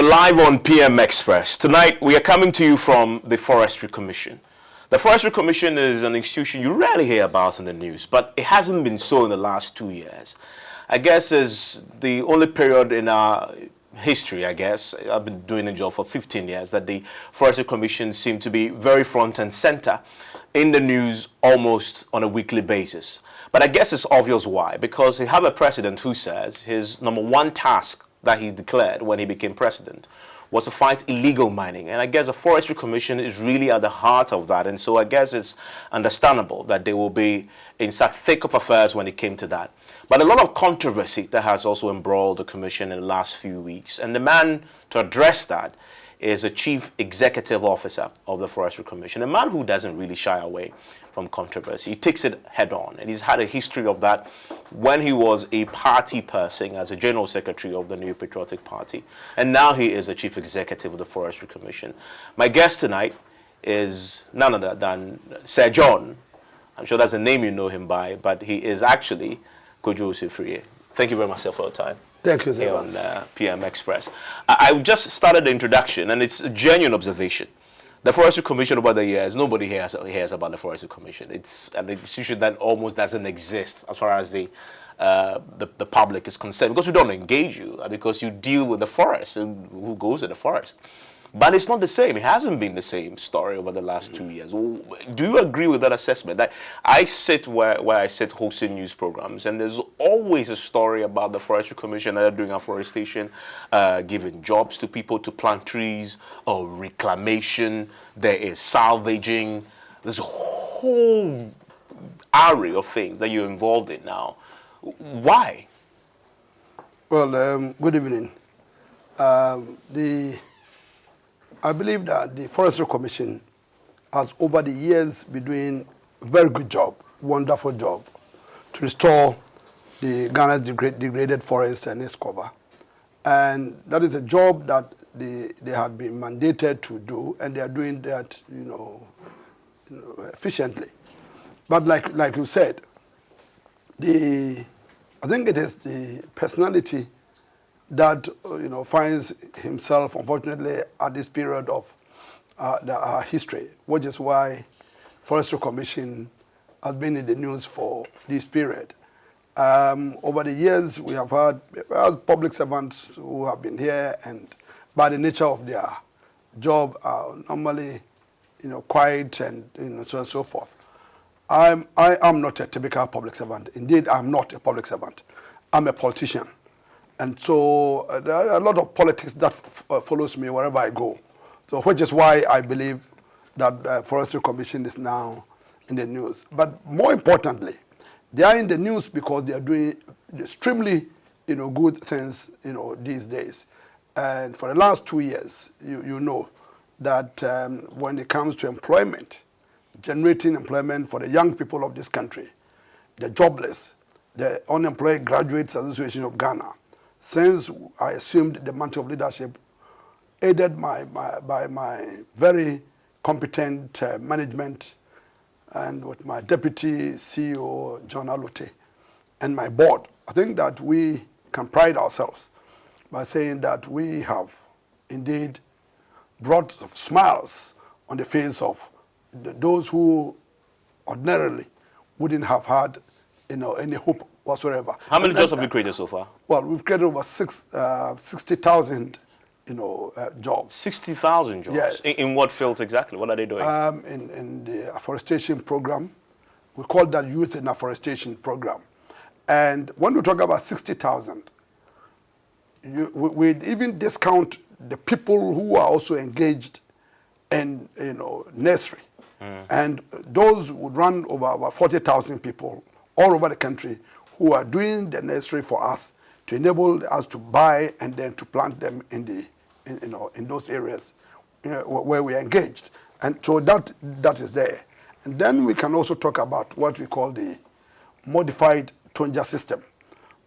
We're live on PM Express. Tonight, we are coming to you from the Forestry Commission. The Forestry Commission is an institution you rarely hear about in the news, but it hasn't been so in the last 2 years. I guess it's the only period in our history, I guess, I've been doing the job for 15 years, that the Forestry Commission seemed to be very front and center in the news almost on a weekly basis. But I guess it's obvious why, because you have a president who says his number one task that he declared when he became president was to fight illegal mining. And I guess the Forestry Commission is really at the heart of that. And so I guess it's understandable that they will be in such thick of affairs when it came to that. But a lot of controversy that has also embroiled the Commission in the last few weeks. And the man to address that is the Chief Executive Officer of the Forestry Commission, a man who doesn't really shy away from controversy. He takes it head on, and he's had a history of that when he was a party person as a General Secretary of the New Patriotic Party, and now he is the Chief Executive of the Forestry Commission. My guest tonight is none other than Sir John. I'm sure that's a name you know him by, but he is actually Kwadwo Owusu Afrikye. Thank you very much, sir, for your time. Thank you, here on PM Express. I just started the introduction, and it's a genuine observation. The Forestry Commission over the years, nobody hears about the Forestry Commission. It's an institution that almost doesn't exist as far as the public is concerned, because we don't engage you, because you deal with the forest, and who goes to the forest. But it's not the same. It hasn't been the same story over the last 2 years. Do you agree with that assessment? I sit where I sit hosting news programs, and there's always a story about the Forestry Commission that are doing afforestation, giving jobs to people to plant trees, or reclamation. There is salvaging. There's a whole array of things that you're involved in now. Why? Well, good evening. I believe that the Forestry Commission has, over the years, been doing a very good job, wonderful job, to restore the Ghana's degraded forest and its cover. And that is a job that they had been mandated to do, and they are doing that, efficiently. But like you said, I think it is the personality that finds himself, unfortunately, at this period of our history, which is why Forestry Commission has been in the news for this period. Over the years, we have had public servants who have been here, and by the nature of their job, are normally, quiet and so on and so forth. I am not a typical public servant. Indeed, I'm not a public servant. I'm a politician. And so there are a lot of politics that follows me wherever I go. So which is why I believe that the Forestry Commission is now in the news. But more importantly, they are in the news because they are doing extremely good things these days. And for the last 2 years, you know that when it comes to employment, generating employment for the young people of this country, the jobless, the Unemployed Graduates Association of Ghana, since I assumed the mantle of leadership, aided by my very competent management, and with my deputy CEO, John Alote, and my board, I think that we can pride ourselves by saying that we have indeed brought smiles on the face of those who ordinarily wouldn't have had any hope whatsoever. How many jobs have you created so far? Well, we've created over 60,000, jobs. 60,000 jobs? Yes. In what fields exactly? What are they doing? In the afforestation program. We call that Youth in Afforestation program. And when we talk about 60,000, we even discount the people who are also engaged in, nursery. And those would run over 40,000 people all over the country who are doing the nursery for us to enable us to buy and then to plant them in those areas where we are engaged. And so that is there. And then we can also talk about what we call the modified Tonja system,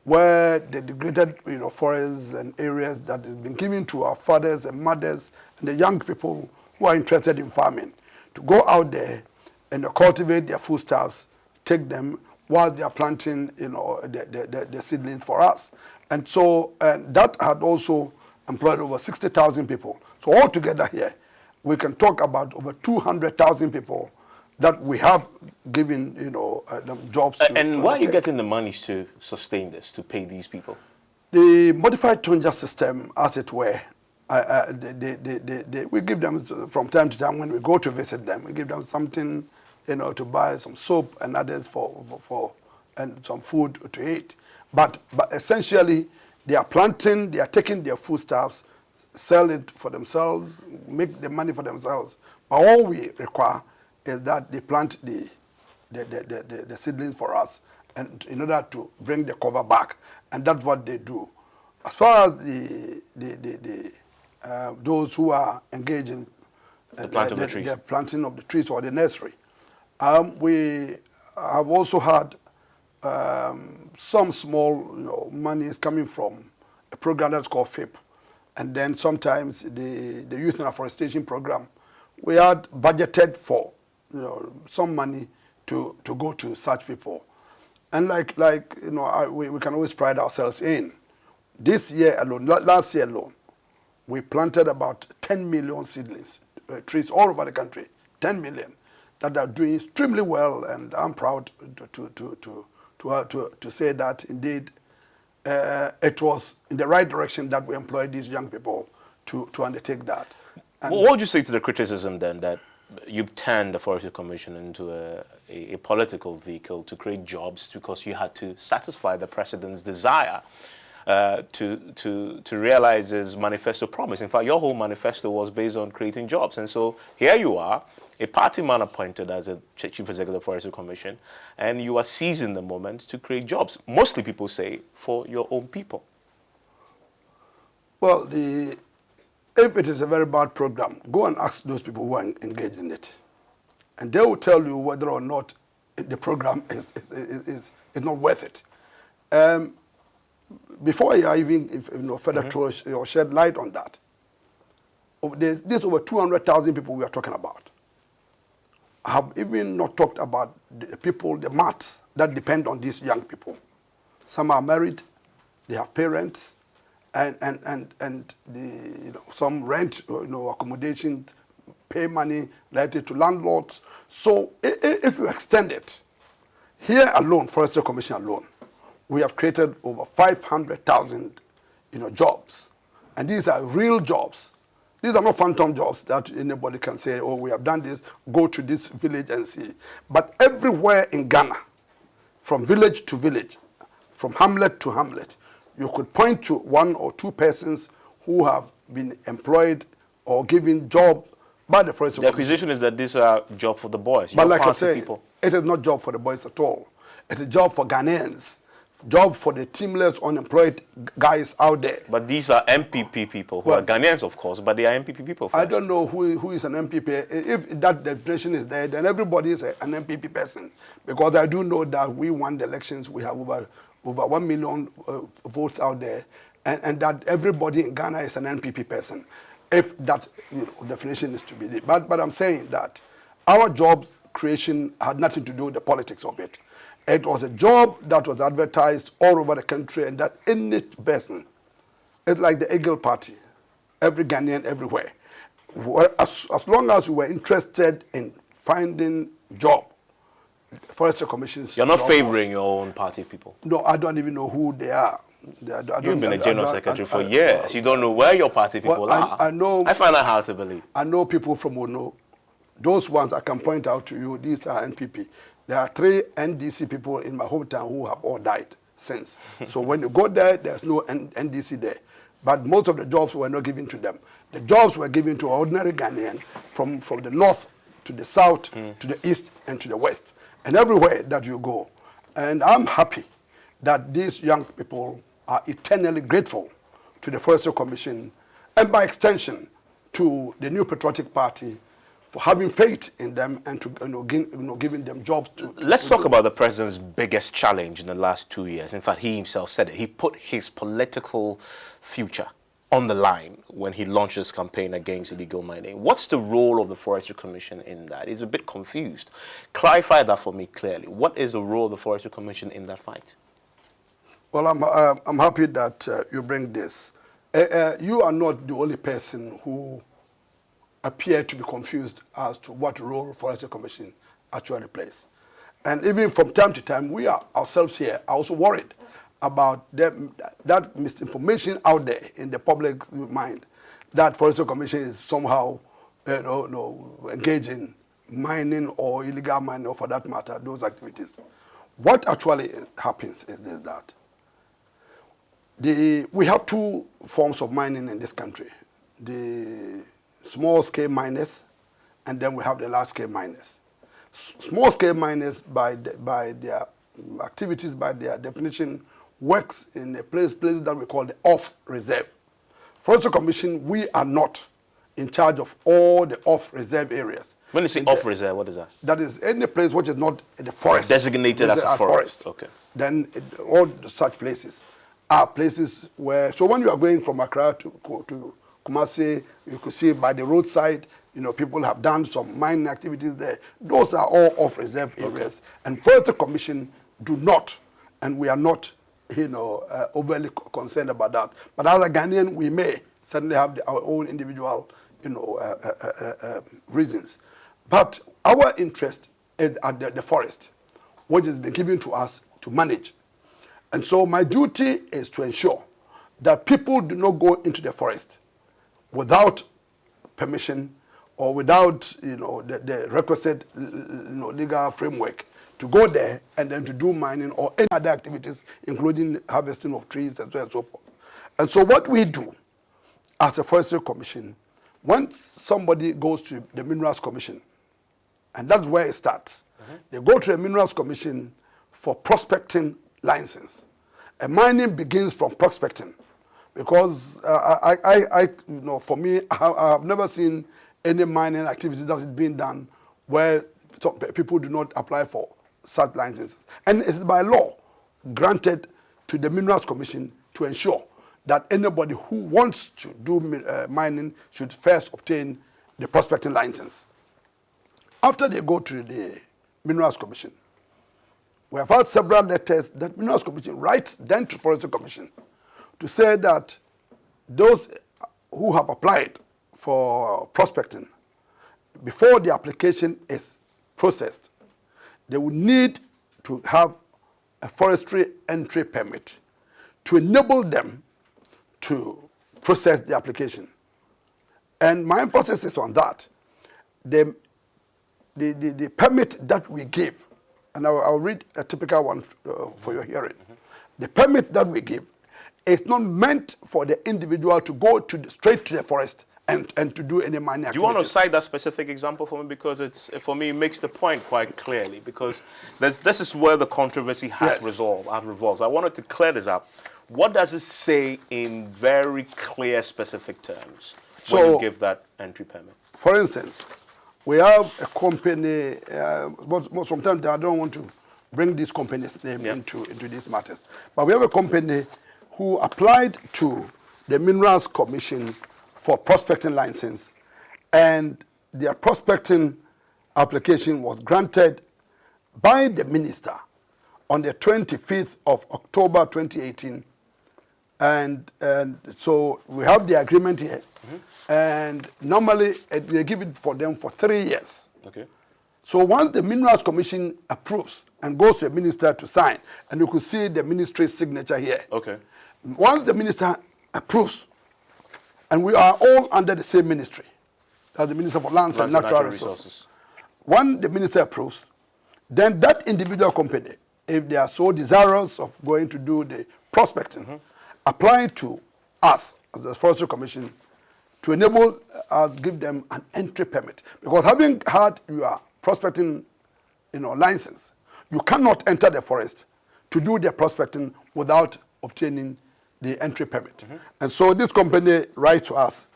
where the degraded forests and areas that has been given to our fathers and mothers and the young people who are interested in farming to go out there and cultivate their foodstuffs, take them while they are planting, the seedlings for us. And so that had also employed over 60,000 people. So altogether here, we can talk about over 200,000 people that we have given, them jobs to. And where are you getting the monies to sustain this, to pay these people? The modified tonja system, as it were, we give them from time to time when we go to visit them. We give them something, to buy some soap and others and some food to eat. But essentially, they are planting, they are taking their foodstuffs, sell it for themselves, make the money for themselves. But all we require is that they plant the seedlings for us, and in order to bring the cover back, and that's what they do. As far as those who are engaged in the planting of the trees or the nursery, we have also had some small, money is coming from a program that's called FIP, and then sometimes the Youth in Afforestation program. We had budgeted for, some money to go to such people, and we can always pride ourselves in. This year alone, last year alone, we planted about 10 million seedlings, trees all over the country, 10 million, that are doing extremely well, and I'm proud to say that indeed it was in the right direction that we employed these young people to undertake that. And what would you say to the criticism then that you've turned the Forestry Commission into a political vehicle to create jobs because you had to satisfy the president's desire to realize his manifesto promise? In fact, your whole manifesto was based on creating jobs. And so here you are, a party man appointed as a chief executive of the Forestry Commission, and you are seizing the moment to create jobs. Mostly people say for your own people. Well, if it is a very bad program, go and ask those people who are engaged in it. And they will tell you whether or not the program is not worth it. Before I even further throw or shed light on that, there's over 200,000 people we are talking about. I have even not talked about the people, the mats that depend on these young people. Some are married, they have parents, and some rent, accommodation, pay money related to landlords. So if you extend it, here alone, Forestry Commission alone, we have created over 500,000, jobs, and these are real jobs. These are not phantom jobs that anybody can say, oh, we have done this, go to this village and see. But everywhere in Ghana, from village to village, from hamlet to hamlet, you could point to one or two persons who have been employed or given job by the Forestry Commission. The accusation is that these are job for the boys. But like I say, it is not job for the boys at all. It is job for Ghanaians. Job for the teamless, unemployed guys out there. But these are MPP people who are Ghanaians, of course, but they are MPP people first. I don't know who is an MPP. If that definition is there, then everybody is an MPP person. Because I do know that we won the elections. We have over 1 million votes out there, and that everybody in Ghana is an NPP person. If that definition is to be there. But I'm saying that our job creation had nothing to do with the politics of it. It was a job that was advertised all over the country, and that any person, it's like the Eagle Party, every Ghanaian everywhere. As long as you were interested in finding job, Forestry Commission's. You're not favoring your own party people? No, I don't even know who they are. You've been a general secretary for years. You don't know where your party people are. I know. I find that hard to believe. I know people from Ono. Those ones I can point out to you, these are NPP. There are 3 NDC people in my hometown who have all died since. So when you go there, there's no NDC there. But most of the jobs were not given to them. The jobs were given to ordinary Ghanaians from the north to the south, to the east, and to the west, and everywhere that you go. And I'm happy that these young people are eternally grateful to the Forestry Commission, and by extension to the New Patriotic Party, for having faith in them and to giving them jobs to. Let's talk about the president's biggest challenge in the last 2 years. In fact, he himself said it. He put his political future on the line when he launched his campaign against illegal mining. What's the role of the Forestry Commission in that? He's a bit confused. Clarify that for me clearly. What is the role of the Forestry Commission in that fight? Well, I'm happy that you bring this. You are not the only person who appear to be confused as to what role Forestry Commission actually plays. And even from time to time, we are ourselves here are also worried about that misinformation out there in the public mind that Forestry Commission is somehow engaged in mining or illegal mining, or for that matter, those activities. What actually happens is this, that we have two forms of mining in this country. The small-scale miners, and then we have the large-scale miners. Small-scale miners, by their activities, by their definition, works in a places that we call the off-reserve. Forestry Commission, we are not in charge of all the off-reserve areas. When you say off-reserve, what is that? That is any place which is not in the forest. Designated as a forest. Okay. Then all such places are places where, so when you are going from Accra to Kumasi, you could see by the roadside, people have done some mining activities there. Those are all off-reserve areas. Okay. And Forestry Commission do not, and we are not, overly concerned about that. But as a Ghanaian, we may certainly have our own individual, reasons. But our interest is at the forest, which has been given to us to manage. And so my duty is to ensure that people do not go into the forest without permission or without the requisite legal framework to go there and then to do mining or any other activities, including harvesting of trees and so on and so forth. And so what we do as a Forestry Commission, once somebody goes to the Minerals Commission, and that's where it starts, they go to the Minerals Commission for prospecting license. And mining begins from prospecting, because for me, I have never seen any mining activity that is being done where people do not apply for such licenses. And it is by law granted to the Minerals Commission to ensure that anybody who wants to do mining should first obtain the prospecting license. After they go to the Minerals Commission, we have had several letters that Minerals Commission writes then to Forestry Commission to say that those who have applied for prospecting, before the application is processed, they will need to have a forestry entry permit to enable them to process the application. And my emphasis is on that. The permit that we give, and I'll read a typical one for your hearing. The permit that we give is not meant for the individual to go straight to the forest and to do any mining activities. Do you want to cite that specific example for me? Because for me, it makes the point quite clearly, because this is where the controversy has revolved. I wanted to clear this up. What does it say in very clear, specific terms when you give that entry permit? For instance, we have a company, but sometimes I don't want to bring this company's name into these matters. But we have a company who applied to the Minerals Commission for prospecting license, and their prospecting application was granted by the minister on the 25th of October 2018. And so we have the agreement here. And normally they give it for them for 3 years. Okay. So once the Minerals Commission approves and goes to the minister to sign, and you could see the ministry's signature here. Okay. Once the minister approves, and we are all under the same ministry, that's the Minister for Lands and Natural Resources. When the minister approves, then that individual company, if they are so desirous of going to do the prospecting, apply to us as the Forestry Commission to enable us, give them an entry permit. Because having had your prospecting license, you cannot enter the forest to do the prospecting without obtaining the entry permit. And so this company writes to us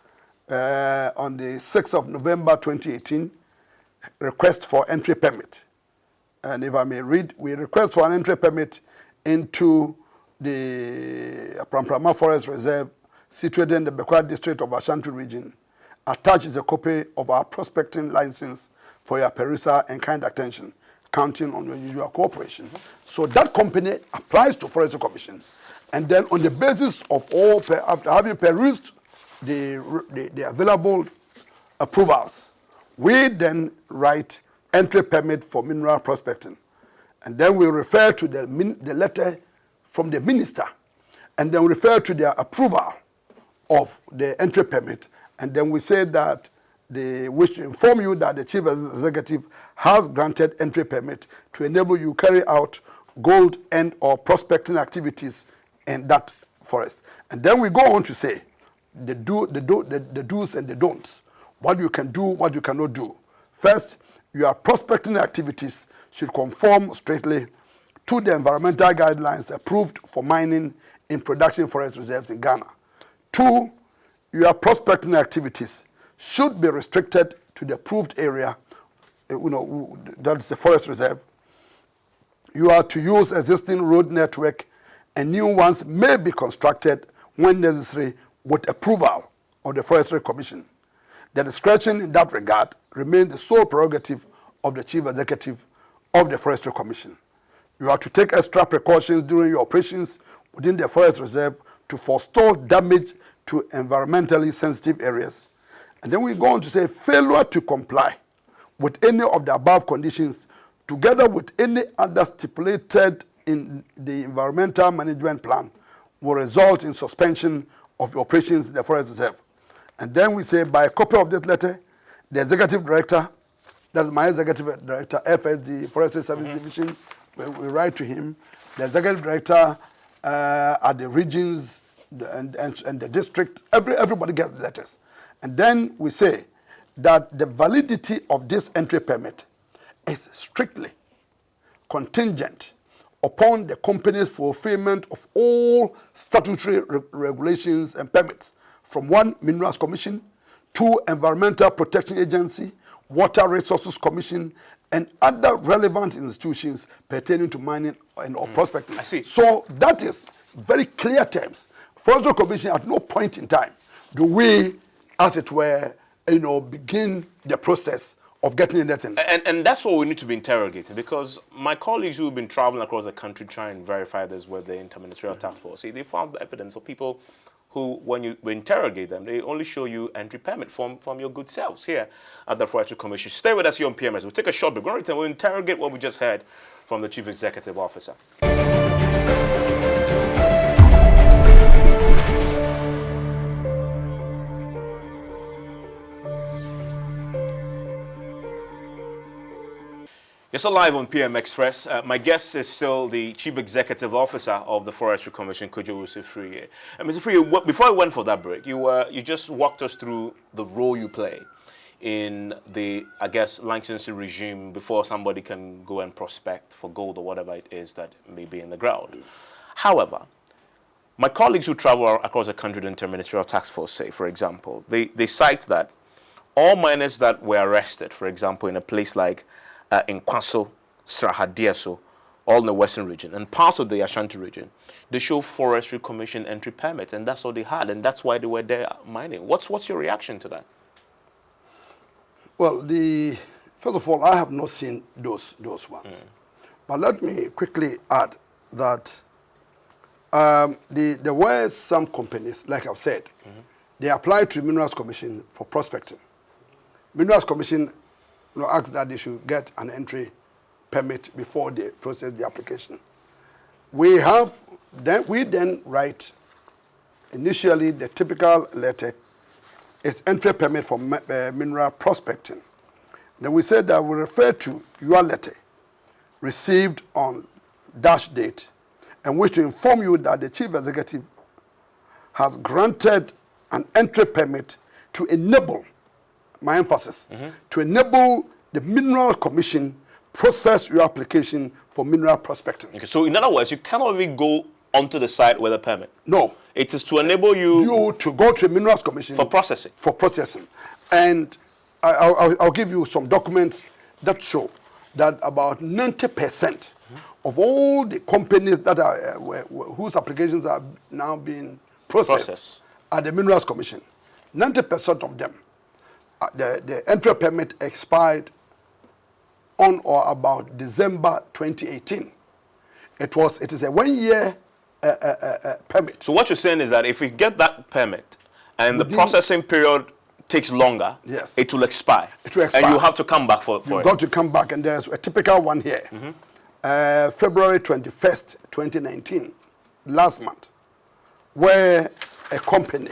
on the 6th of November 2018, request for entry permit. And if I may read, we request for an entry permit into the Pramprama Forest Reserve situated in the Bekwa district of Ashanti region. Attached is a copy of our prospecting license for your perusal and kind attention. counting on your usual cooperation. So that company applies to Forestry Commission, and then on the basis of all, after having perused the available approvals, we then write entry permit for mineral prospecting. And then we refer to the letter from the minister, and then we refer to their approval of the entry permit. And then we say that they wish to inform you that the chief executive has granted entry permit to enable you carry out gold and or prospecting activities in that forest. And then we go on to say the do's and the don'ts, what you can do, what you cannot do. First, your prospecting activities should conform strictly to the environmental guidelines approved for mining in production forest reserves in Ghana. Two, your prospecting activities should be restricted to the approved area, that's the forest reserve. You are to use existing road network, and new ones may be constructed when necessary with approval of the Forestry Commission. The discretion in that regard remains the sole prerogative of the Chief Executive of the Forestry Commission. You are to take extra precautions during your operations within the forest reserve to forestall damage to environmentally sensitive areas. And then we go on to say failure to comply with any of the above conditions, together with any other stipulated in the environmental management plan, will result in suspension of your operations in the forest reserve. And then we say by a copy of this letter, the executive director, that's my executive director, FSD, Forestry Service Division, we write to him, the executive director at the regions and the district, everybody gets letters. And then we say that the validity of this entry permit is strictly contingent upon the company's fulfillment of all statutory regulations and permits from 1, Minerals Commission, 2, Environmental Protection Agency, Water Resources Commission, and other relevant institutions pertaining to mining and or prospecting. I see. So that is very clear terms. Forestry Commission at no point in time do we, as it were, begin the process of getting anything. And that's what we need to be interrogating, because my colleagues who have been traveling across the country trying to verify this with the Interministerial Task Force, they found evidence of people who, when you interrogate them, they only show you entry permit from your good selves here at the Forestry Commission. Stay with us here on PMS. We'll take a short break. We'll return. We'll interrogate what we just heard from the Chief Executive Officer. It's live on PM Express. My guest is still the Chief Executive Officer of the Forestry Commission, Kwadwo Owusu Afrikye. Mr. Afrikye, before I went for that break, you just walked us through the role you play in the, licensing regime before somebody can go and prospect for gold or whatever it is that may be in the ground. However, my colleagues who travel across the country, the Interministerial Task Force say, for example, they cite that all miners that were arrested, for example, in a place like in Kwaso, Srahadieso, all in the western region, and parts of the Ashanti region, they show Forestry Commission entry permits, and that's all they had, and that's why they were there mining. What's your reaction to that? Well, first of all, I have not seen those ones. But let me quickly add that there were some companies, like I've said, they applied to the Minerals Commission for prospecting. Minerals Commission asked that they should get an entry permit before they process the application. We then write initially the typical letter. It's entry permit for mineral prospecting. Then we said that we refer to your letter received on dash date and wish to inform you that the Chief Executive has granted an entry permit to enable, my emphasis, to enable the Mineral Commission process your application for mineral prospecting. Okay, so in other words, you cannot even go onto the site with a permit? No. It is to enable you to go to the Minerals Commission for processing. For processing. And I'll give you some documents that show that about 90% of all the companies that are whose applications are now being processed at the Minerals Commission, 90% of them, the entry permit expired on or about December 2018. It is a 1-year permit. So what you're saying is that if we get that permit and the processing period takes longer, yes, it will expire. It will expire. And you have to come back for You've it. got to come back, and there's a typical one here. February 21st, 2019, last month, where a company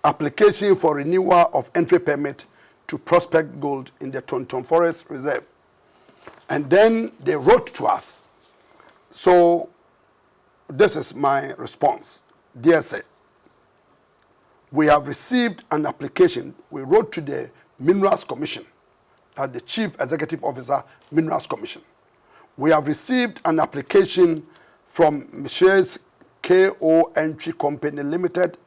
application for renewal of entry permit to prospect gold in the Tonton Forest Reserve. And then they wrote to us. So this is my response. Dear sir, we have received an application. We wrote to the Minerals Commission, the Chief Executive Officer, Minerals Commission. We have received an application from Messrs. KO Entry Company Limited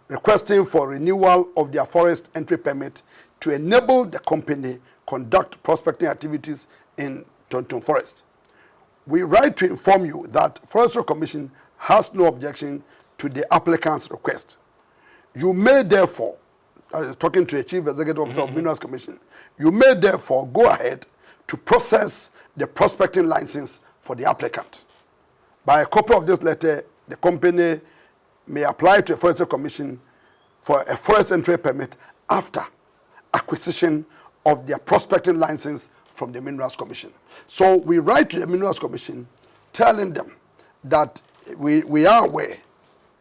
requesting for renewal of their forest entry permit to enable the company conduct prospecting activities in Tonton Forest. We write to inform you that Forestry Commission has no objection to the applicant's request. You may therefore, talking to the Chief Executive Officer of Minerals Commission, you may therefore go ahead to process the prospecting license for the applicant. By a copy of this letter, the company may apply to the Forestry Commission for a forest entry permit after acquisition of their prospecting license from the Minerals Commission. So we write to the Minerals Commission telling them that we are aware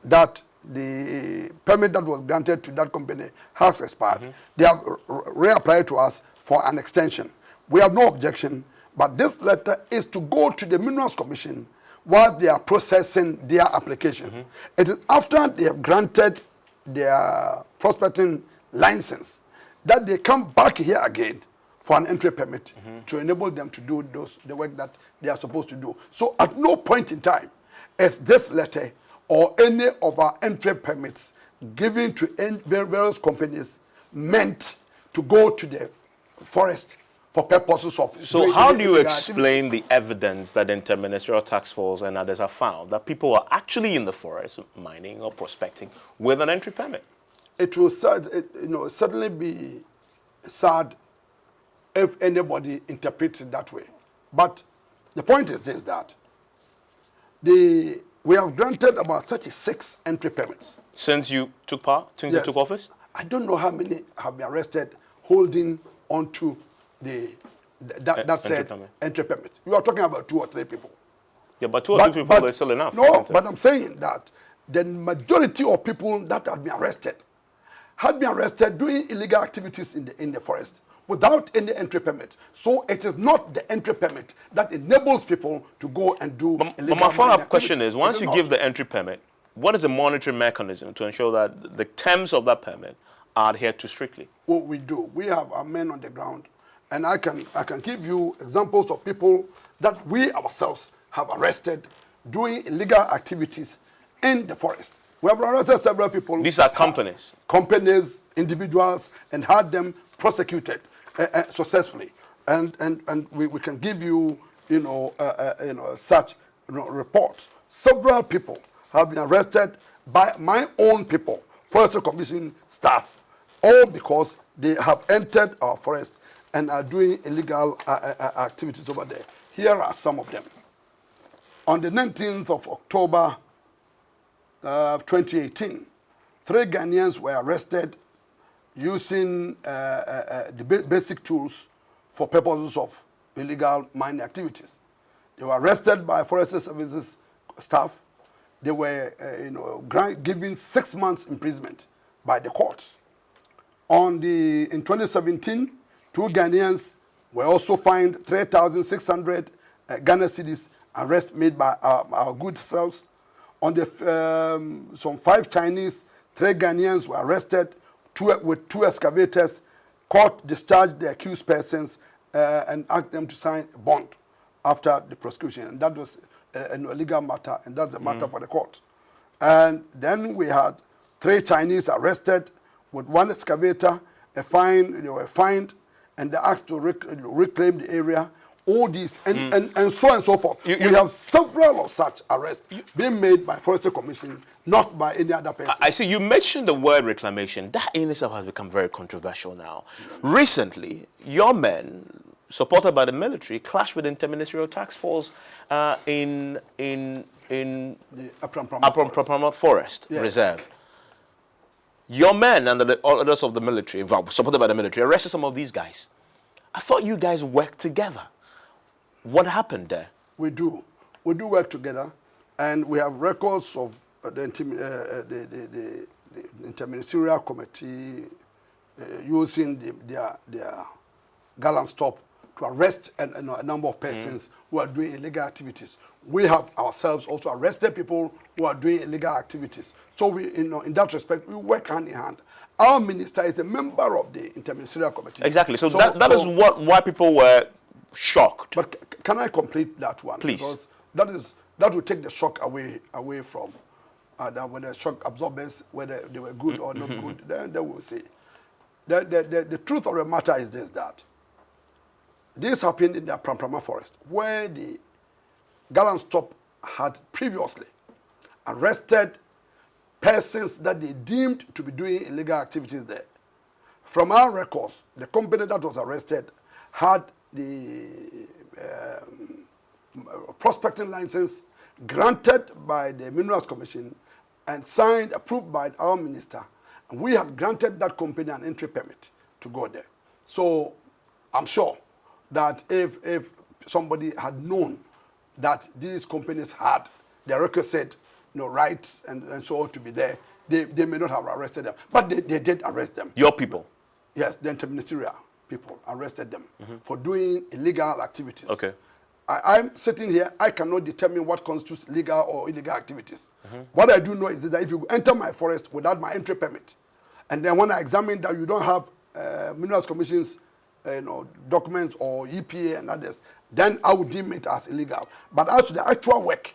that the permit that was granted to that company has expired. They have reapplied to us for an extension. We have no objection, but this letter is to go to the Minerals Commission while they are processing their application. It is after they have granted their prospecting license that they come back here again for an entry permit to enable them to do the work that they are supposed to do. So at no point in time is this letter or any of our entry permits given to various companies meant to go to the forest for purposes of... So how do you explain the evidence that the Interministerial Task Force and others have found that people are actually in the forest mining or prospecting with an entry permit? It will certainly be sad if anybody interprets it that way. But the point is this, that we have granted about 36 entry permits. Since you took power? Since you took office? I don't know how many have been arrested holding onto that said entry permit. You are talking about 2 or 3 people. Yeah, but 2 or 3 people is still enough. No, but I'm saying that the majority of people that have been arrested had been arrested doing illegal activities in the forest without any entry permit. So it is not the entry permit that enables people to go and do illegal. But my follow-up question is, once you give the entry permit, what is the monitoring mechanism to ensure that the terms of that permit are adhered to strictly? What we do, we have our men on the ground, and I can give you examples of people that we ourselves have arrested doing illegal activities in the forest. We have arrested several people. These are companies? Companies, individuals, and had them prosecuted successfully. And we can give you, such reports. Several people have been arrested by my own people, Forestry Commission staff, all because they have entered our forest and are doing illegal activities over there. Here are some of them. On the 19th of October 2018, 3 Ghanaians were arrested using the basic tools for purposes of illegal mining activities. They were arrested by Forestry Services staff. They were given 6 months imprisonment by the courts. In 2017, 2 Ghanaians were also fined 3,600 Ghana cedis, arrest made by our good selves. On the some 5 Chinese, 3 Ghanaians were arrested with 2 excavators. Court discharged the accused persons and asked them to sign a bond after the prosecution. And that was an illegal matter, and that's a matter for the court. And then we had 3 Chinese arrested with 1 excavator, they were fined, and they asked to reclaim the area. All these, and so on and so forth. We have several of such arrests being made by Forestry Commission, not by any other person. I see you mentioned the word reclamation. That in itself has become very controversial now. Recently, your men supported by the military, clashed with the Interministerial Task Force in The Apram Forest Yes. Reserve. Your men and the others of the military, involved, supported by the military, arrested some of these guys. I thought you guys worked together. What happened there? We do work together, and we have records of the Interministerial Committee using their gallant stop to arrest a number of persons who are doing illegal activities. We have ourselves also arrested people who are doing illegal activities. So we, in that respect, we work hand in hand. Our minister is a member of the Interministerial Committee. Exactly. So that is why people were shocked. But can I complete that one? Please. Because that will take the shock away from whether shock absorbers, whether they were good or not good. Then we'll see. The truth of the matter is this: that this happened in the Pramprama Forest, where the gallant stop had previously arrested persons that they deemed to be doing illegal activities there. From our records, the company that was arrested had the prospecting license granted by the Minerals Commission and signed, approved by our minister. And we had granted that company an entry permit to go there. So I'm sure that if somebody had known that these companies had the requisite rights and so on to be there, they may not have arrested them. But they did arrest them. Your people? Yes, the interministerial people arrested them for doing illegal activities. Okay. I'm sitting here, I cannot determine what constitutes legal or illegal activities. What I do know is that if you enter my forest without my entry permit, and then when I examine that you don't have Minerals Commission's documents or EPA and others, then I would deem it as illegal. But as to the actual work,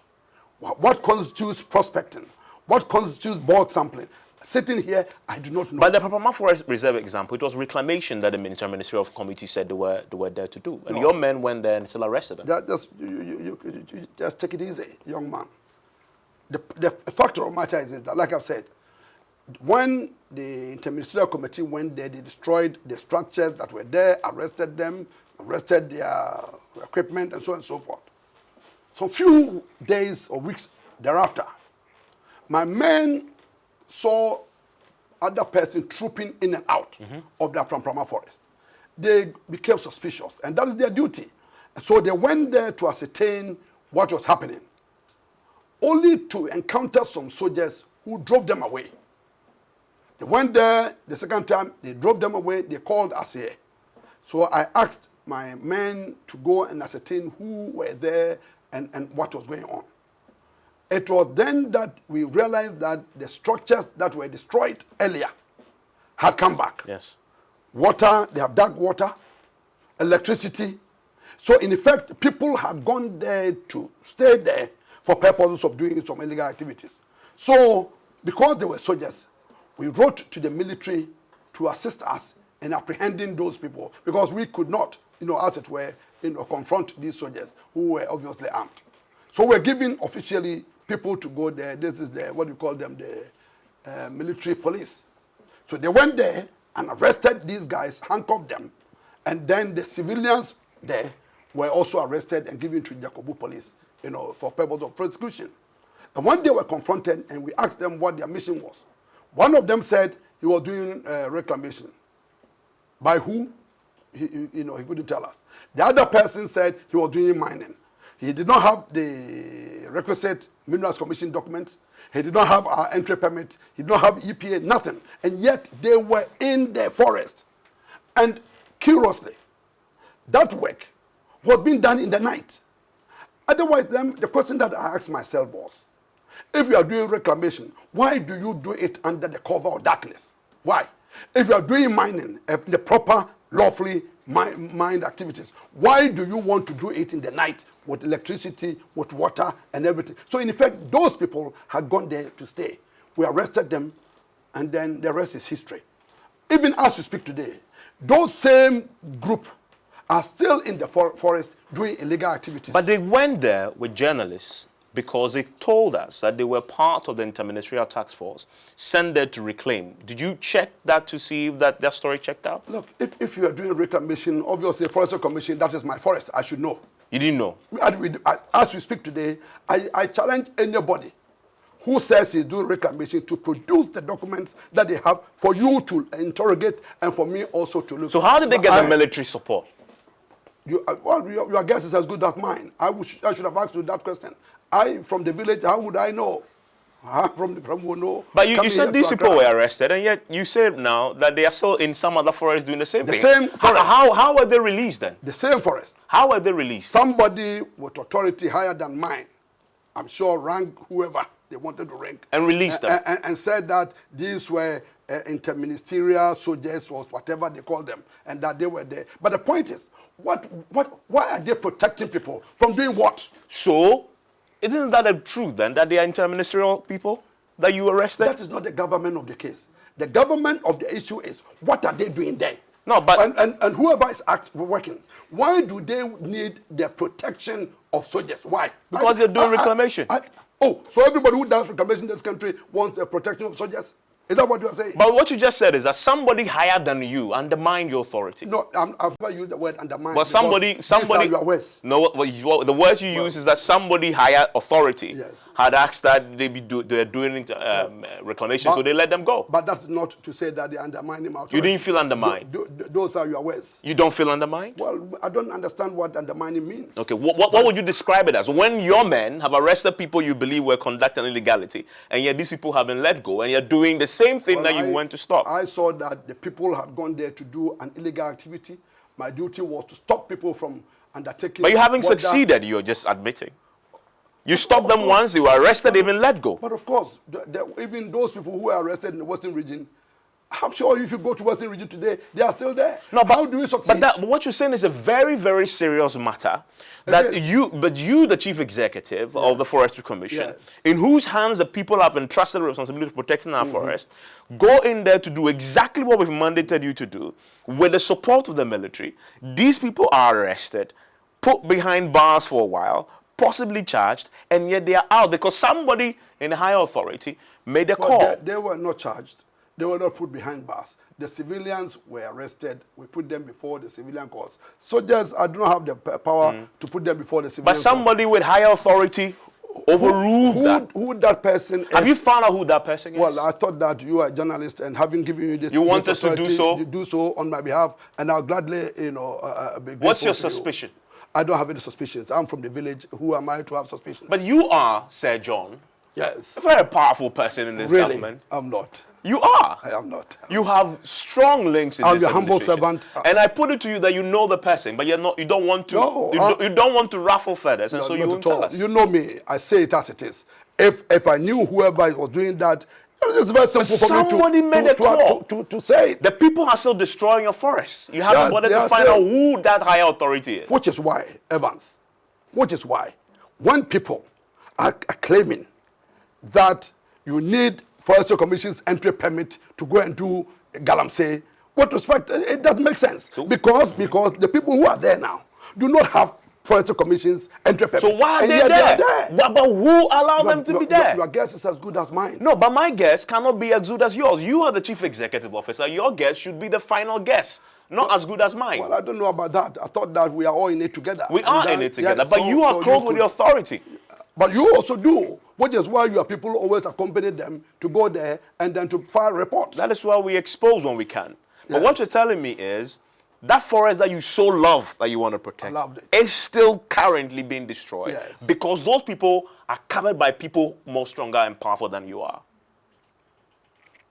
what constitutes prospecting, what constitutes bulk sampling, sitting here, I do not know. But the Pramprama Forest Reserve example, it was reclamation that the Ministerial Committee said they were there to do. And your men went there and still arrested them. You just take it easy, young man. The fact of the matter is that, like I've said, when the Interministerial Committee went there, they destroyed the structures that were there, arrested them, arrested their equipment, and so on and so forth. So few days or weeks thereafter, my men saw other person trooping in and out of the Pramprama Forest. They became suspicious, and that is their duty. And so they went there to ascertain what was happening, only to encounter some soldiers who drove them away. They went there the second time, they drove them away, they called us here. So I asked my men to go and ascertain who were there and what was going on. It was then that we realized that the structures that were destroyed earlier had come back. Yes. Water, they have dug water, electricity. So in effect, people had gone there to stay there for purposes of doing some illegal activities. So because they were soldiers, we wrote to the military to assist us in apprehending those people, because we could not, as it were, confront these soldiers who were obviously armed. So we're giving officially people to go there. This is what we call them, the military police. So they went there and arrested these guys, handcuffed them, and then the civilians there were also arrested and given to Jacobu police, for purpose of prosecution. And when they were confronted and we asked them what their mission was, one of them said he was doing reclamation. By who? He couldn't tell us. The other person said he was doing mining. He did not have the requisite Minerals Commission documents. He did not have our entry permit. He did not have EPA, nothing. And yet they were in the forest. And curiously, that work was being done in the night. Otherwise, the question that I asked myself was, if you are doing reclamation, why do you do it under the cover of darkness? Why? If you are doing mining, the proper, lawfully mined activities, why do you want to do it in the night with electricity, with water, and everything? So in effect, those people had gone there to stay. We arrested them, and then the rest is history. Even as we speak today, those same group are still in the forest doing illegal activities. But they went there with journalists because they told us that they were part of the interministerial task force sent there to reclaim. Did you check that to see if that story checked out? Look, if you are doing reclamation, obviously the Forestry Commission, that is my forest. I should know. You didn't know? As we speak today, I challenge anybody who says he's doing reclamation to produce the documents that they have for you to interrogate and for me also to look. So how did they get the military support? Your guess is as good as mine. I should have asked you that question. From the village, how would I know? From Wono. But you said these people were arrested, and yet you said now that they are still in some other forest doing the same thing. The same forest. How were they released then? The same forest. How were they released? Somebody with authority higher than mine, I'm sure, ranked whoever they wanted to rank. And released them. And said that these were interministerial soldiers or whatever they call them, and that they were there. But the point is, why are they protecting people from doing what? So, isn't that the truth then, that they are interministerial people that you arrested? That is not the government of the case. The government of the issue is, what are they doing there? No, but... And whoever is working, why do they need the protection of soldiers? Why? Because they're doing reclamation. So everybody who does reclamation in this country wants the protection of soldiers? Is that what you are saying? But what you just said is that somebody higher than you undermined your authority. No, I've never used the word undermine. But somebody. These are your words. No, the words you use is that somebody higher authority had asked that they're doing reclamation, so they let them go. But that's not to say that they undermine him out. You didn't feel undermined. Those are your words. You don't feel undermined? Well, I don't understand what undermining means. Okay, what would you describe it as? When your men have arrested people you believe were conducting illegality, and yet these people have been let go, and you're doing the same thing that you went to stop. I saw that the people had gone there to do an illegal activity. My duty was to stop people from undertaking. But you haven't succeeded, you're just admitting. You stopped them once, they were arrested, even let go. But of course, even those people who were arrested in the Western region, I'm sure if you go to Western region today, they are still there. No, but how do we succeed? But what you're saying is a very, very serious matter. You, the chief executive of the Forestry Commission, in whose hands the people have entrusted the responsibility of protecting our forest, go in there to do exactly what we've mandated you to do, with the support of the military. These people are arrested, put behind bars for a while, possibly charged, and yet they are out because somebody in higher authority made a call. They were not charged. They were not put behind bars. The civilians were arrested. We put them before the civilian courts. Soldiers, I do not have the power to put them before the civilian courts. But somebody with higher authority overruled that. Who that person is? Have you found out who that person is? Well, I thought that you are a journalist and having given you this. You want us to do so? You do so on my behalf, and I'll gladly, be What's your grateful to suspicion? I don't have any suspicions. I'm from the village. Who am I to have suspicions? But you are, Sir John, yes, a very powerful person in this government. I'm not. You are. I am not. You have strong links in I'm this your humble administration. servant. And I put it to you that you know the person, but you're not. You don't want to. No, you don't want to ruffle feathers, and so you won't tell us. You know me. I say it as it is. If I knew whoever was doing that, it's very simple for me to say it. The people are still destroying your forests. You haven't bothered to find out who that higher authority is. Which is why, Evans, when people are claiming that you need Forestry Commission's entry permit to go and do galamsey, with respect, it doesn't make sense. So, because the people who are there now do not have Forestry Commission's entry permit. So why are they there? But who allowed them to be there? Your guess is as good as mine. No, but my guess cannot be as good as yours. You are the chief executive officer. Your guess should be the final guess, not as good as mine. Well, I don't know about that. I thought that we are all in it together. We are in it together, but you are close with the authority. But you also do, which is why your people always accompany them to go there and then to file reports. That is why we expose when we can. But what you're telling me is that forest that you so love, that you want to protect, is still currently being destroyed. Yes. Because those people are covered by people more stronger and powerful than you are.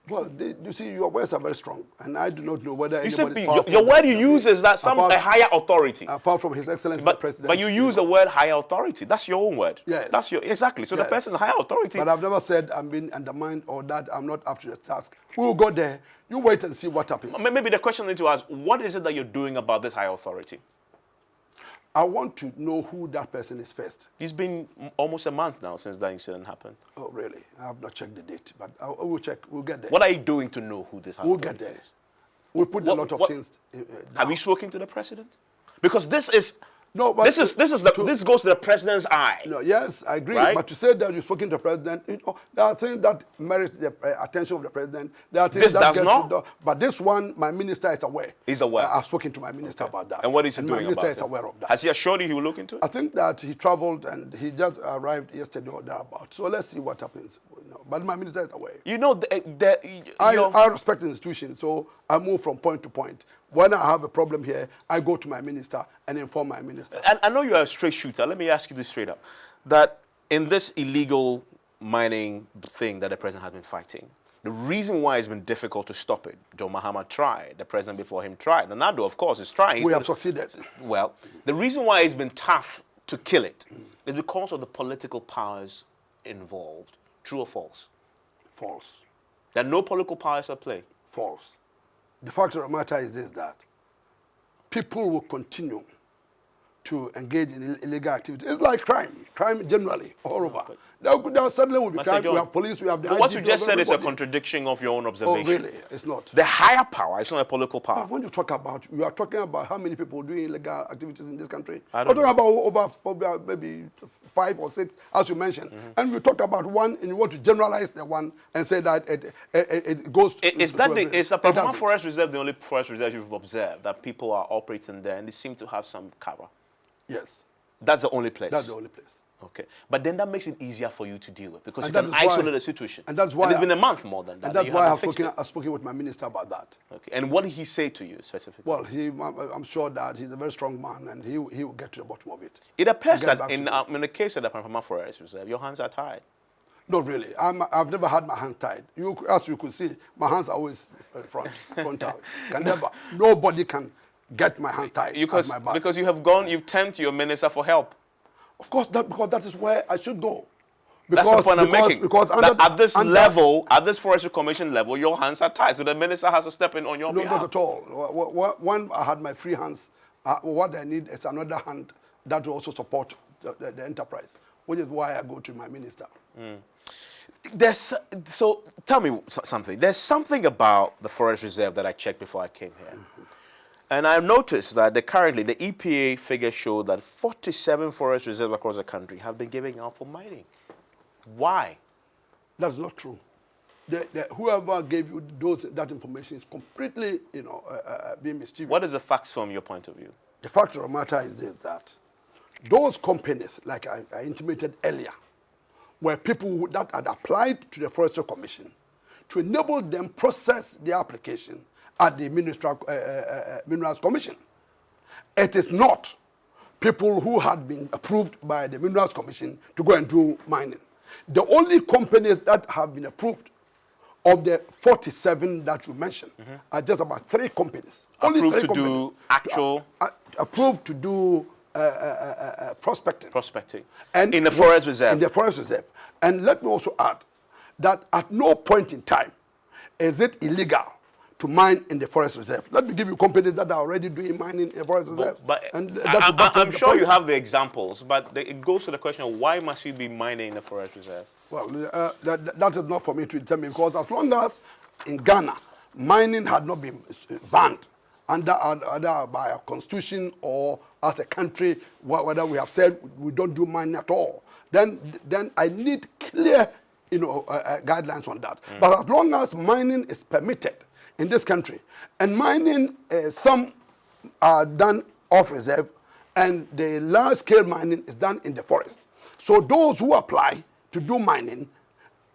Well, you see, your words are very strong, and I do not know whether your word you use is that a higher authority. Apart from His Excellency the President. But you use the word higher authority. That's your own word. Yes. That's exactly. So the person is higher authority. But I've never said I'm being undermined or that I'm not up to the task. We will go there. You wait and see what happens. Maybe the question I need to ask, what is it that you're doing about this higher authority? I want to know who that person is first. It's been almost a month now since that incident happened. Oh, really? I have not checked the date, but I will check. We'll get there. What are you doing to know who this higher authority is? We'll get there. We'll put a lot of things down. Have you spoken to the president? Because this is No, but this goes to the president's eye. No, yes, I agree. Right? But to say that you've spoken to the president, there are things that merit the attention of the president. There are things This that does not. But this one, my minister is aware. He's aware. I've spoken to my minister about that. And what is he doing my minister about is it? aware of that. Has he assured you he will look into it? I think that he traveled and he just arrived yesterday or thereabout. So let's see what happens. But my minister is aware. You know, I respect the institution, so I move from point to point. When I have a problem here, I go to my minister and inform my minister. And I know you are a straight shooter. Let me ask you this straight up. That in this illegal mining thing that the president has been fighting, the reason why it's been difficult to stop it, John Mahama tried, the president before him tried. And Nado, of course, is trying. We have succeeded. Well, the reason why it's been tough to kill it is because of the political powers involved. True or false? False. That no political powers at play? False. The fact of the matter is this, that people will continue to engage in illegal activity. It's like crime generally, all over. There suddenly will be crime. We have police, we have the what you IGP, just said is a everybody. contradiction of your own Oh, observation. really? It's not. The higher power is not a political power. But when you talk about, you are talking about how many people doing illegal activities in this country. I We're don't talking about over maybe 5 or 6, as you mentioned. And we talk about one, and you want to generalize the one and say that it goes. Is the Panama Forest Reserve the only forest reserve you've observed that people are operating there and they seem to have some cover? Yes. That's the only place? That's the only place. Okay. But then that makes it easier for you to deal with because And you that can is why- isolate the situation. And that's why it's been a month more than that. And that's you why haven't fixed it. I've spoken with my minister about that. Okay. And what did he say to you specifically? Well, I'm sure that he's a very strong man, and he will get to the bottom of it. It appears Get that back in to the case of the Panama Forest Reserve, your hands are tied. No, really. I've never had my hands tied. As you could see, my hands are always frontal. Nobody can get my hands tied at my back. Because you've turned to your minister for help. Of course, because that is where I should go. That's the point I'm making. Because at this Forestry Commission level, your hands are tied. So the minister has to step in on your behalf. No, not at all. When I had my free hands, what I need is another hand that will also support the enterprise, which is why I go to my minister. So tell me something. There's something about the Forest Reserve that I checked before I came here. And I've noticed that currently the EPA figures show that 47 forest reserves across the country have been given out for mining. Why? That's not true. Whoever gave you that information is completely, being mischievous. What is the facts from your point of view? The fact of the matter is this, that those companies, like I intimated earlier, were people that had applied to the Forestry Commission to enable them process their application at the Minerals Commission. It is not people who had been approved by the Minerals Commission to go and do mining. The only companies that have been approved of the 47 that you mentioned are just about 3 companies. Approved to do actual... approved to do prospecting. Prospecting. And in the Forest Reserve. In the Forest Reserve. And let me also add that at no point in time is it illegal to mine in the Forest Reserve. Let me give you companies that are already doing mining in the Forest Reserve. I'm sure you have the examples, but it goes to the question of why must you be mining in the Forest Reserve? Well, that is not for me to determine, because as long as in Ghana, mining had not been banned either by a constitution or as a country, whether we have said we don't do mining at all, then I need clear guidelines on that. But as long as mining is permitted in this country, and mining, some are done off reserve, and the large-scale mining is done in the forest. So those who apply to do mining,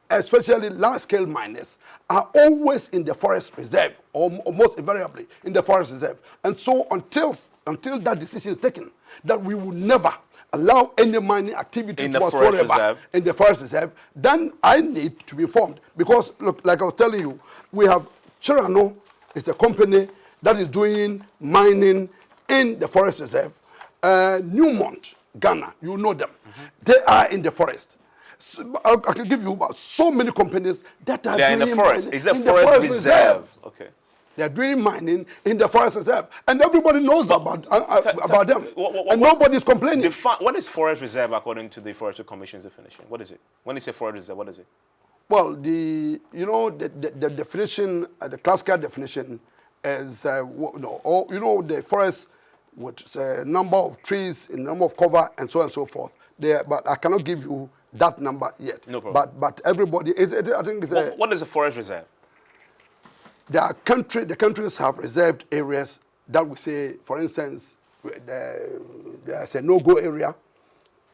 especially large-scale miners, are always in the forest reserve, or most invariably in the forest reserve. And so until that decision is taken, that we will never allow any mining activity in the forest reserve, in the forest reserve, then I need to be informed. Because, look, like I was telling you, we have Chirano, it's a company that is doing mining in the forest reserve. Newmont, Ghana, you know them. They are in the forest. So, I can give you so many companies that are doing in the forest. mining Is a in forest the forest reserve? Okay. They are doing mining in the forest reserve, and everybody knows about them, and nobody is complaining. What is forest reserve according to the Forestry Commission's definition? What is it? When you say forest reserve, what is it? Well, the definition, the classical definition is the forest with a number of trees, a number of cover, and so on and so forth. There, but I cannot give you that number yet. No problem. But everybody, I think it's what is a forest reserve? the countries have reserved areas that we say, for instance, there's a no-go area,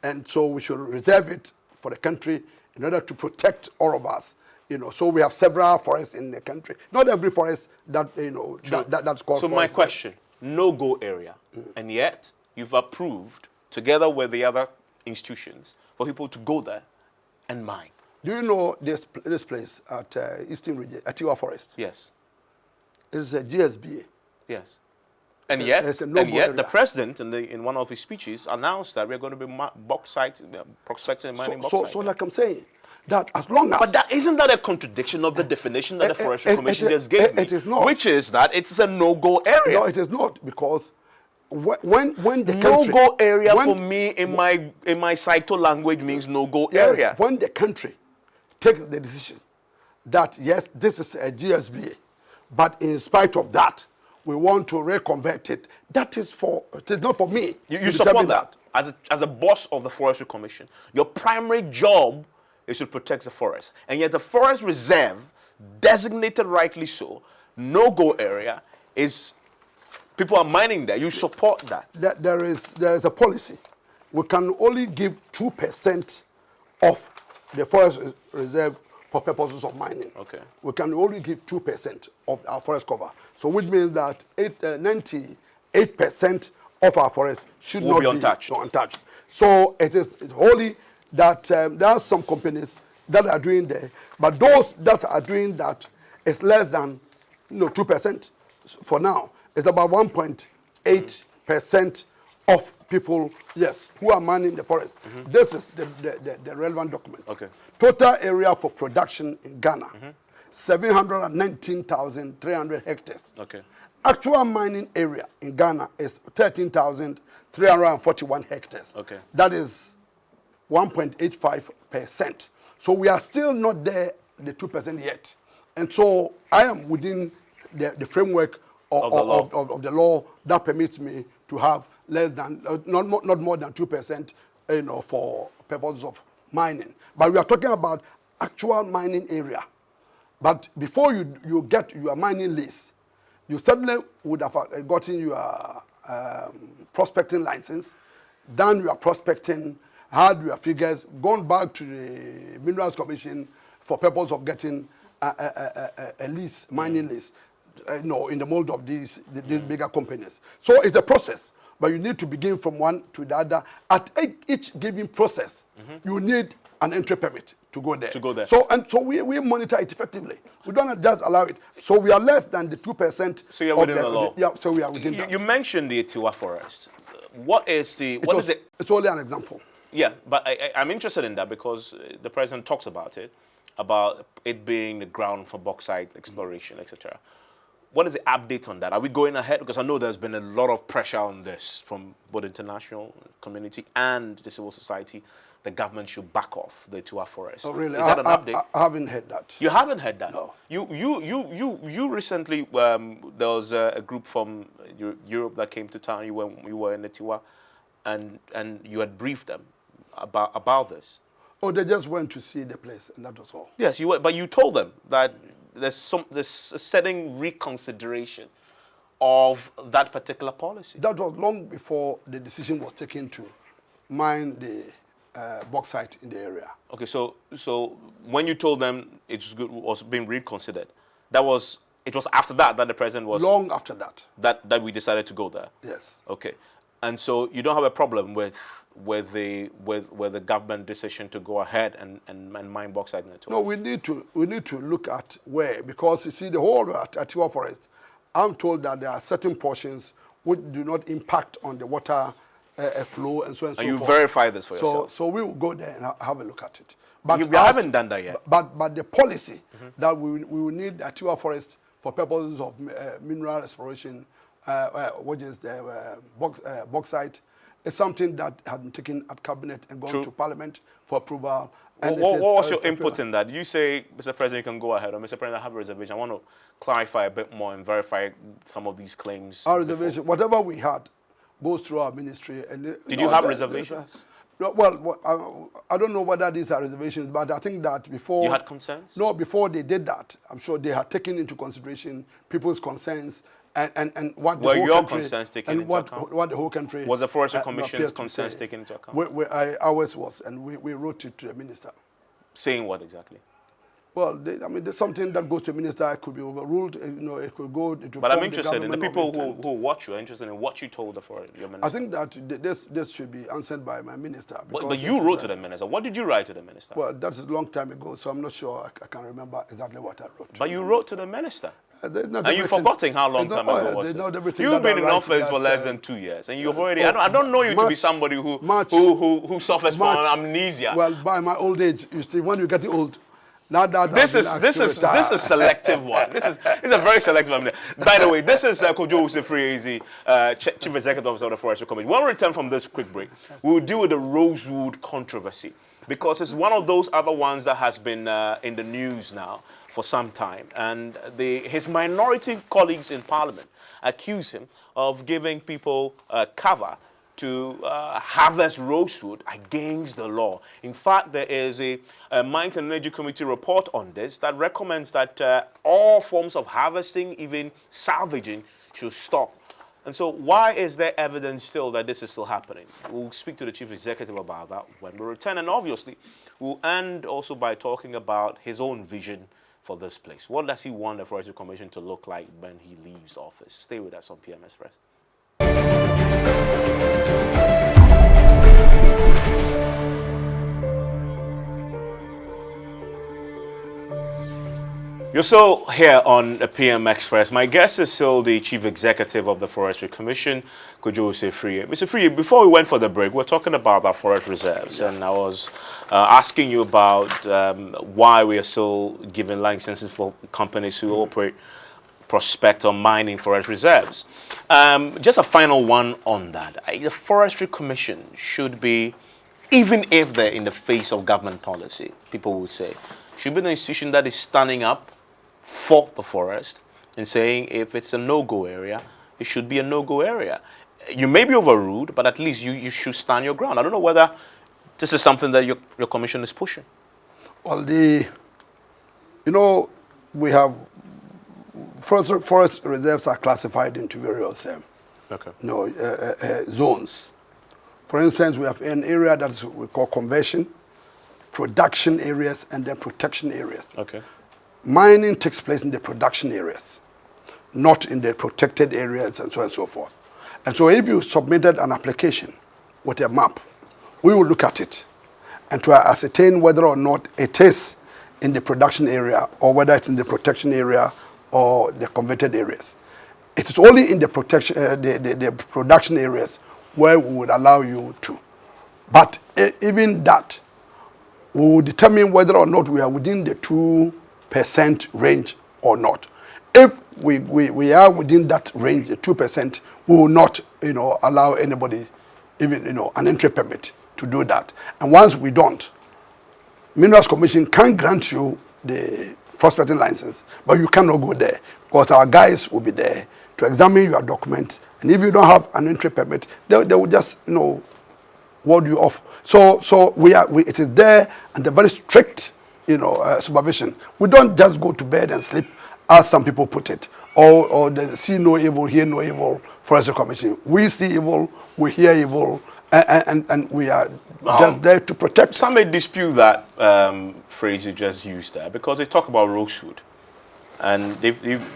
and so we should reserve it for the country in order to protect all of us. You know, so we have several forests in the country. Not every forest that that's called. So forest. my question: no-go area, and yet you've approved, together with the other institutions, for people to go there and mine. Do you know this place at Eastern Region, Atiwa Forest? Yes. It's a GSBA. Yes. And It's a no-go yet the area. president, in one of his speeches, announced that we're going to be bauxite, prospecting and mining bauxite. So like I'm saying, that as long as... But isn't that a contradiction of the definition that the Forestry Commission just gave me? It is not. Which is that it's a no-go area. No, it is not, because when the country... No-go area for me in my Saito language means no-go Yes, area. when the country takes the decision that, yes, this is a GSBA, but in spite of that, we want to reconvert it, it is not for me. You to support determine that. As a boss of the Forestry Commission, your primary job is to protect the forest. And yet the forest reserve, designated rightly so, no-go area, is people are mining there. You support that. There is a policy. We can only give 2% of the forest reserve for purposes of mining. Okay. We can only give 2% of our forest cover. So which means that 98% of our forest should Will not be untouched. untouched. So it's wholly that there are some companies that are doing there, but those that are doing that is less than 2% for now. It's about 1.8% of people, yes, who are manning the forest. This is the relevant document. Okay. Total area for production in Ghana, 719,300 hectares. Okay. Actual mining area in Ghana is 13,341 hectares. Okay. That is 1.85%. So we are still not there, the 2% yet. And so I am within the framework of the law that permits me to have less than, not more than 2%, for purposes of mining. But we are talking about actual mining area. But before you get your mining lease, you certainly would have gotten your prospecting license, done your prospecting, had your figures, gone back to the Minerals Commission for purpose of getting a lease, mining lease, in the mold of these bigger companies. So it's a process, but you need to begin from one to the other. At each given process, you need an entry permit to go there. So we monitor it effectively. We don't just allow it. So we are less than the 2%. So you're within the law. Yeah. So we are within that. You mentioned the Atiwa forest. Is it? It's only an example. Yeah, but I'm interested in that because the president talks about it being the ground for bauxite exploration, etc. What is the update on that? Are we going ahead? Because I know there's been a lot of pressure on this from both international community and the civil society. The government should back off the Atiwa forest. Oh, really? Is that an update? I haven't heard that. You haven't heard that? No. You recently, there was a group from Europe that came to town. You were in Atiwa, and you had briefed them about this. Oh, they just went to see the place, and that was all. Yes, but you told them that there's a certain reconsideration of that particular policy. That was long before the decision was taken to mine the bauxite in the area. Okay, so when you told them it was being reconsidered, it was after that the president was... Long after that. That we decided to go there? Yes. Okay. And so you don't have a problem with the government decision to go ahead and mine bauxite in the Atiwa? No, we need to look at where, because you see the whole at Atiwa forest, I'm told that there are certain portions which do not impact on the water flow and so on and so forth. And you verify this for yourself? So we will go there and have a look at it. But you haven't done that yet? But the policy that we will need Atiwa forest for purposes of mineral exploration, which is the bauxite, is something that has been taken at cabinet and gone to parliament for approval. And what was your input in that? You say, Mr. President, you can go ahead, or Mr. President, I have a reservation. I want to clarify a bit more and verify some of these claims. Our reservation, whatever we had, goes through our ministry. And Did you have reservations? I don't know whether these are reservations, but I think that before... You had concerns? No, before they did that, I'm sure they had taken into consideration people's concerns and what the Were whole your country... concerns taken and into what, account? what the whole country... Was the Forestry Commission's concerns taken into account? Ours was, and we wrote it to the minister. Saying what exactly? Well, there's something that goes to a minister. It could be overruled. It could go to. But I'm interested in the people who watch you. Are interested in what you told your minister. I think that this should be answered by my minister. But you wrote to the minister. What did you write to the minister? Well, that's a long time ago, so I'm not sure I can remember exactly what I wrote. But you wrote to the minister. And you've forgotten how long time ago was it? You've been in office for less than 2 years, and you've already... I don't know you to be somebody who suffers from amnesia. Well, by my old age, you see, when you're getting old... This is selective one. This is a very selective one. By the way, this is Kwadwo Owusu Afrikye, Chief Executive Officer of the Forestry Commission. When we return from this quick break, we will deal with the Rosewood controversy, because it's one of those other ones that has been in the news now for some time. And his minority colleagues in Parliament accuse him of giving people cover to harvest rosewood against the law. In fact, there is a Mines and Energy Committee report on this that recommends that all forms of harvesting, even salvaging, should stop. And so why is there evidence still that this is still happening? We'll speak to the Chief Executive about that when we return. And obviously, we'll end also by talking about his own vision for this place. What does he want the Forestry Commission to look like when he leaves office? Stay with us on PM Express. You're still here on the PM Express. My guest is still the Chief Executive of the Forestry Commission, Kwadwo Owusu Afrikye. Mr. Afrikye, before we went for the break, we're talking about our forest reserves, and I was asking you about why we are still giving licenses for companies who operate, prospect, or mining forest reserves. Just a final one on that. The Forestry Commission should be, even if they're in the face of government policy, people would say, should be an institution that is standing up for the forest and saying if it's a no-go area, it should be a no-go area. You may be overruled, but at least you should stand your ground. I don't know whether this is something that your commission is pushing. Well, we have forest reserves are classified into various zones. For instance, we have an area that we call conversion, production areas, and then protection areas. Okay. Mining takes place in the production areas, not in the protected areas, and so on and so forth. And so if you submitted an application with a map, we will look at it and to ascertain whether or not it is in the production area or whether it's in the protection area or the converted areas. It is only in the protection, the production areas where we would allow you to. But even that, we will determine whether or not we are within the 2% range or not. If we are within that range, the 2%, we will not, allow anybody, even, an entry permit to do that. And once we don't, Minerals Commission can grant you the prospecting license, but you cannot go there because our guys will be there to examine your documents. And if you don't have an entry permit, they will just, ward you off. So it is there under very strict, supervision. We don't just go to bed and sleep, as some people put it, or they see no evil, hear no evil. Forestry Commission, we see evil, we hear evil, and we are just there to protect. Some may dispute that phrase you just used there because they talk about rosewood, and the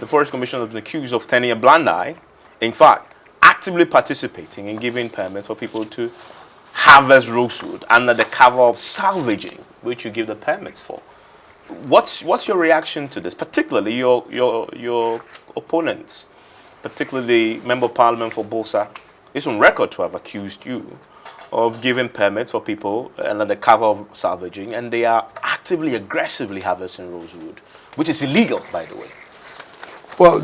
Forestry Commission has been accused of turning a blind eye. In fact, actively participating in giving permits for people to harvest rosewood under the cover of salvaging, which you give the permits for. What's your reaction to this, particularly your opponents, particularly Member of Parliament for Bosa, is on record to have accused you of giving permits for people under the cover of salvaging, and they are actively, aggressively harvesting rosewood, which is illegal, by the way. Well,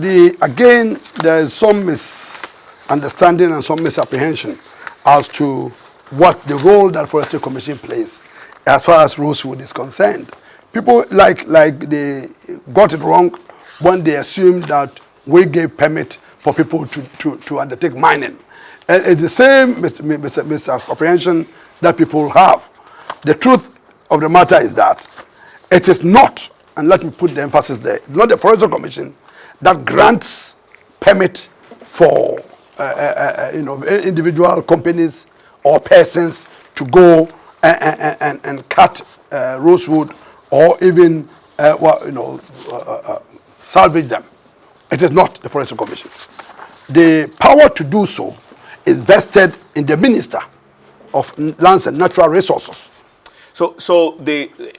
again, there is some misunderstanding and some misapprehension as to what the role that Forestry Commission plays as far as rosewood is concerned. People like they got it wrong when they assumed that we gave permit for people to undertake mining. And it's the same misapprehension that people have. The truth of the matter is that it is not, and let me put the emphasis there, it's not the Forestry Commission that grants permit for individual companies or persons to go and cut rosewood or even salvage them. It is not the Forestry Commission. The power to do so is vested in the Minister of Lands and Natural Resources. So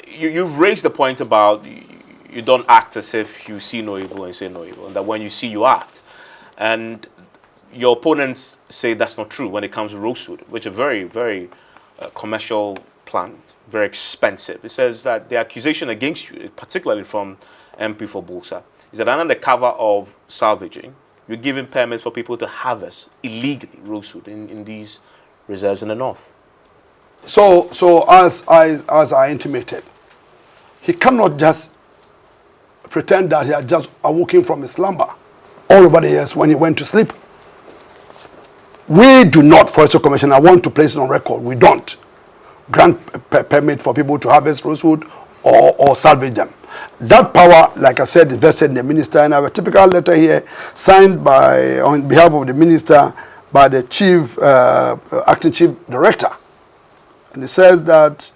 you've raised the point about you don't act as if you see no evil and say no evil, and that when you see, you act. And your opponents say that's not true when it comes to rosewood, which is a very, very commercial plant, very expensive. It says that the accusation against you, particularly from MP for Bulsa, is that under the cover of salvaging, you're giving permits for people to harvest illegally rosewood in these reserves in the north. So as I intimated, he cannot just pretend that he had just awoken from his slumber all over the years when he went to sleep. We do not, Forestry Commission, I want to place it on record, we don't grant permit for people to harvest rosewood or salvage them. That power, like I said, is vested in the minister, and I have a typical letter here signed on behalf of the minister by the acting chief director. And it says that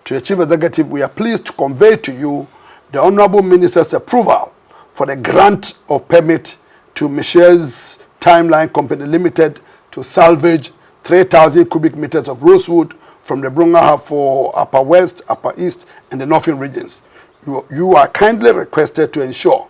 to the chief executive, we are pleased to convey to you the honorable minister's approval for the grant of permit to Michelle's Timeline Company Limited to salvage 3,000 cubic meters of rosewood from the Brungaha for Upper West, Upper East, and the Northern regions. You are kindly requested to ensure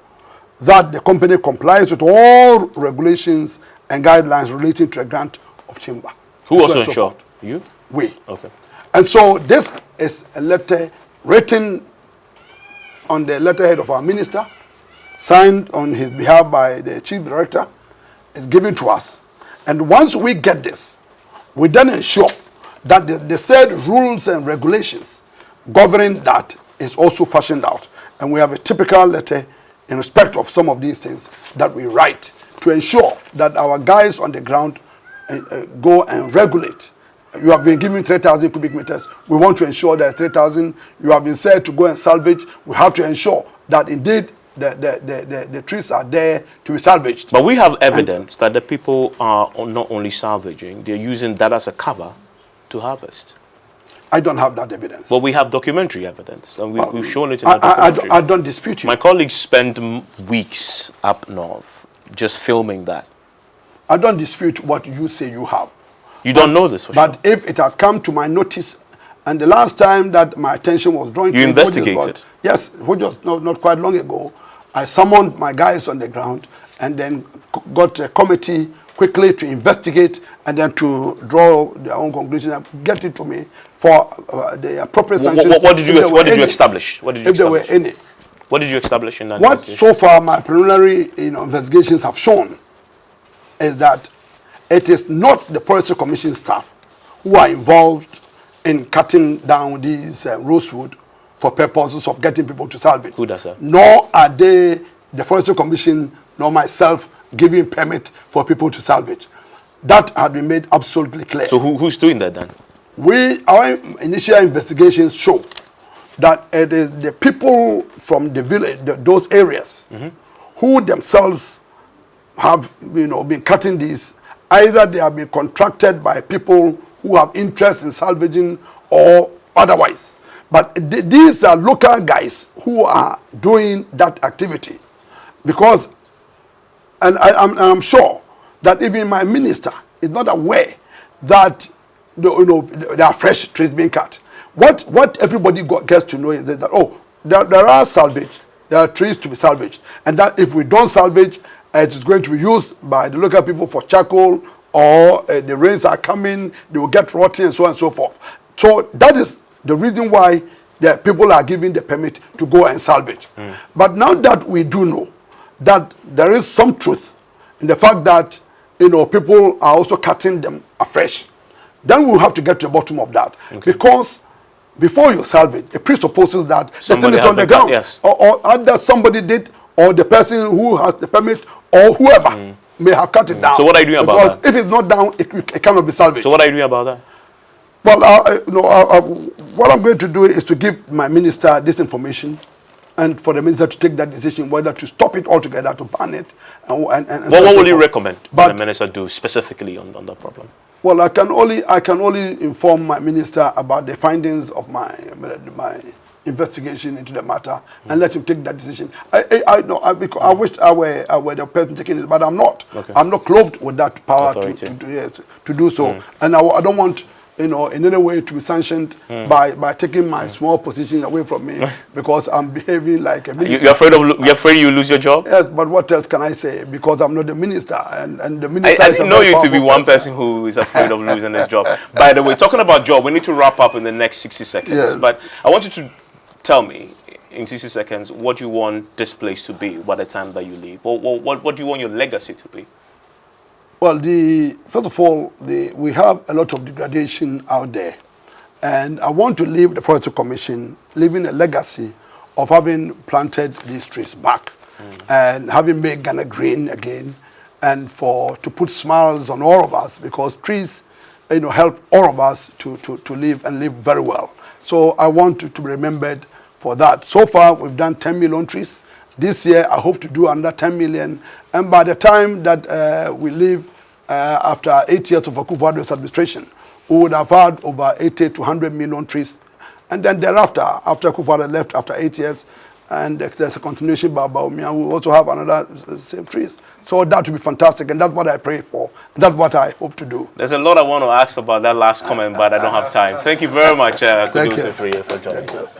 that the company complies with all regulations and guidelines relating to a grant of timber. Who also ensured? You? We. Okay. And so this is a letter written on the letterhead of our minister, signed on his behalf by the chief director, is given to us. And once we get this, we then ensure that the said rules and regulations governing that is also fashioned out. And we have a typical letter in respect of some of these things that we write to ensure that our guys on the ground go and regulate. You have been given 3,000 cubic meters. We want to ensure that 3,000 you have been said to go and salvage. We have to ensure that indeed the trees are there to be salvaged. But we have evidence that the people are not only salvaging, they're using that as a cover to harvest. I don't have that evidence. Well, we have documentary evidence, and we've shown it in our documentary. I don't dispute you. My colleagues spent weeks up north just filming that. I don't dispute what you say you have. You don't know this for sure. But if it had come to my notice, and the last time that my attention was drawn to you investigated? Yes, just not quite long ago, I summoned my guys on the ground and then got a committee quickly to investigate and then to draw their own conclusions and get it to me for the appropriate sanctions. What did you establish? What did you if there were any. What did you establish in that What so far my preliminary investigations have shown is that it is not the Forestry Commission staff who are involved in cutting down these rosewood for purposes of getting people to salvage. Who does that? Nor are they, the Forestry Commission, nor myself, giving permit for people to salvage. That has been made absolutely clear. So who's doing that then? Our initial investigations show that it is the people from the village, those areas, who themselves have been cutting these. Either they have been contracted by people who have interest in salvaging or otherwise. But these are local guys who are doing that activity. Because, and I'm sure that even my minister is not aware that there are fresh trees being cut. What everybody gets to know is that there are salvage, there are trees to be salvaged, and that if we don't salvage, it is going to be used by the local people for charcoal, or the rains are coming, they will get rotten, and so on and so forth. So that is the reason why the people are given the permit to go and salvage. But now that we do know that there is some truth in the fact that people are also cutting them afresh, then we'll have to get to the bottom of that. Okay. Because before you salvage, it presupposes that something is on the ground. Yes. Or either somebody did, or the person who has the permit, or whoever. may have cut it down. So what are you doing about that? Because if it's not down, it cannot be salvaged. So what are you doing about that? Well, what I'm going to do is to give my minister this information, and for the minister to take that decision whether to stop it altogether, to ban it. What will you recommend the minister do specifically on that problem? Well, I can only inform my minister about the findings of my investigation into the matter and let him take that decision. I wish I were the person taking it, but I'm not. Okay. I'm not clothed with that power to do so, and I don't want, in any way to be sanctioned by taking my small position away from me because I'm behaving like a minister. You're afraid you lose your job? Yes, but what else can I say? Because I'm not the minister, and the minister. I didn't know you to be one person who is afraid of losing his job. By the way, talking about job, we need to wrap up in the next 60 seconds. Yes. But I want you to tell me in 60 seconds what you want this place to be by the time that you leave. What do you want your legacy to be? Well, first of all, we have a lot of degradation out there. And I want to leave the Forestry Commission leaving a legacy of having planted these trees back and having made Ghana green again, and to put smiles on all of us, because trees help all of us to live and live very well. So I want to be remembered for that. So far, we've done 10 million trees. This year, I hope to do another 10 million. And by the time that we leave, after 8 years of Kwadwo Owusu administration, we would have had over 80 to 100 million trees. And then thereafter, after Kwadwo Owusu left after 8 years, and there's a continuation by Baumia, we also have another same trees. So that would be fantastic, and that's what I pray for. And that's what I hope to do. There's a lot I want to ask about that last comment, but I don't have time. Thank you very much, Kwadwo Owusu Afrikye, for joining us.